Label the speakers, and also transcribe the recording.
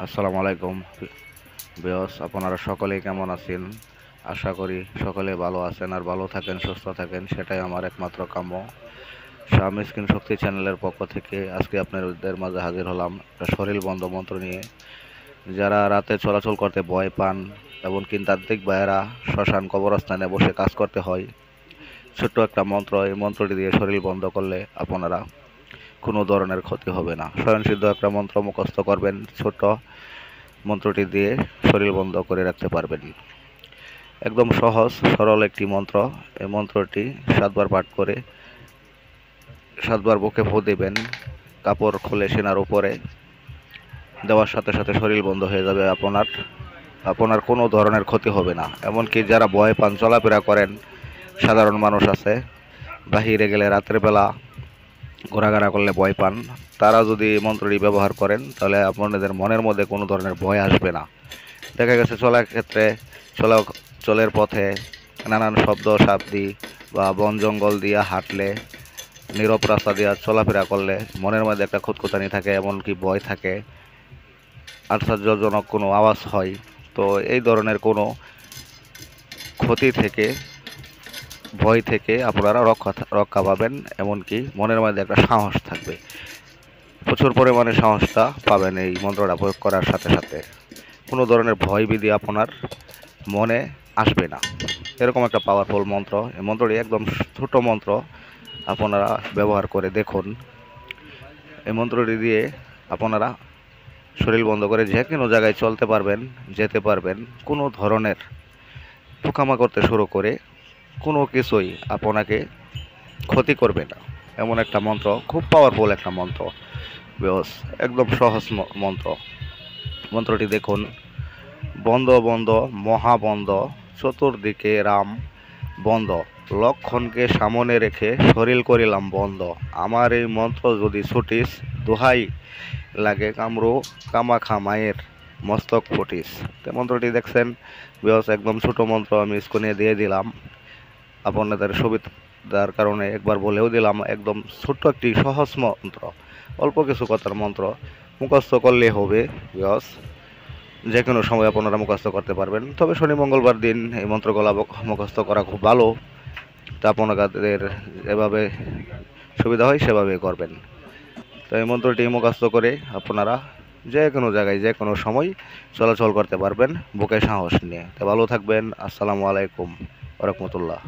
Speaker 1: আসসালামু আলাইকুম ভিউয়ার্স, আপনারা সকলেই কেমন আছেন? আশা করি সকলে ভালো আছেন আর ভালো থাকেন, সুস্থ থাকেন, সেটাই আমার একমাত্র কাম্য। শাহ মিসকিন শক্তি চ্যানেলের পক্ষ থেকে আজকে আপনাদের মাঝে হাজির হলাম একটা শরীর বন্ধ মন্ত্র নিয়ে। যারা রাতে চলাচল করতে ভয় পান, এমনকি তান্ত্রিক ভাইয়েরা শ্মশান কবরস্থানে বসে কাজ করতে হয়, ছোট্ট একটা মন্ত্র, এই মন্ত্রটি দিয়ে শরীর বন্ধ করলে আপনারা কোনো ধরনের ক্ষতি হবে না। স্বয়ংসিদ্ধ একটা মন্ত্র মুখস্থ করবেন, ছোট্ট মন্ত্রটি দিয়ে শরীর বন্ধ করে রাখতে পারবেন। একদম সহজ সরল একটি মন্ত্র। এই মন্ত্রটি 7 বার পাঠ করে 7 বার বুকে ফু দিবেন। কাপড় খুলে সেনার উপরে দেওয়ার সাথে সাথে শরীর বন্ধ হয়ে যাবে। আপনার আপনার কোনো ধরনের ক্ষতি হবে না। এমনকি যারা ভয় পান, চলাফেরা করেন, সাধারণ মানুষ আছে, বাহিরে গেলে রাতের বেলা ঘোরাঘেরা করলে ভয় পান, তারা যদি এই মন্ত্রটি ব্যবহার করেন তাহলে আপনাদের মনের মধ্যে কোনো ধরনের ভয় আসবে না। দেখা গেছে চলার ক্ষেত্রে চলা চলের পথে নানান শব্দ শব্দি বা বন জঙ্গল দিয়া হাঁটলে, নীরব রাস্তা দিয়া চলাফেরা করলে মনের মধ্যে একটা খুঁতখুঁতানি থাকে, এমনকি ভয় থাকে, আশ্চর্যজনক কোনো আওয়াজ হয়। তো এই ধরনের কোনো ক্ষতি থেকে, ভয় থেকে আপনারা রক্ষা পাবেন। এমনকি মনের মধ্যে একটা সাহস থাকবে, প্রচুর পরিমাণে সাহসটা পাবেন এই মন্ত্রটা প্রয়োগ করার সাথে সাথে। কোনো ধরনের ভয় ভীতি আপনার মনে আসবে না। এরকম একটা পাওয়ারফুল মন্ত্র। এই মন্ত্রটি একদম ছোট মন্ত্র, আপনারা ব্যবহার করে দেখুন। এই মন্ত্রটি দিয়ে আপনারা শরীর বন্ধ করে যে কোনো জায়গায় চলতে পারবেন, যেতে পারবেন। কোনো ধরনের পোকামা করতে শুরু করে কোনো কিছুই আপনাকে ক্ষতি করবে না। এমন একটা মন্ত্র, খুব পাওয়ারফুল একটা মন্ত্র। বেশ একদম সহজ মন্ত্র। মন্ত্রটি দেখুন। বন্ধ বন্ধ মহাবন্ধ, চতুর্দিকে রাম বন্ধ, লক্ষণকে সামনে রেখে শরীর করিলাম বন্ধ। আমার এই মন্ত্র যদি ছুটিস, দোহাই লাগে কামরু কামাখা মায়ের মস্তক ফুটিস। তো মন্ত্রটি দেখছেন বেশ একদম ছোট মন্ত্র, আমি স্ক্রিনে দিয়ে দিলাম আপনাদের সুবিধার কারণে, একবার বলেও দিলাম। একদম ছোট্ট একটি সহজ মন্ত্র, অল্প কিছু কথার মন্ত্র, মুখস্থ করলে হবে। বেশ যে কোনো সময় আপনারা মুখস্থ করতে পারবেন। তবে শনি মঙ্গলবার দিন এই মন্ত্রগুলো মুখস্থ করা খুব ভালো। তা আপনাদের যেভাবে সুবিধা হয় সেভাবেই করবেন। তো এই মন্ত্রটি মুখস্থ করে আপনারা যে কোনো জায়গায় যে কোনো সময় চলাচল করতে পারবেন বুকে সাহস নিয়ে। তো ভালো থাকবেন। আসসালামু আলাইকুম ওয়া রাহমাতুল্লাহ।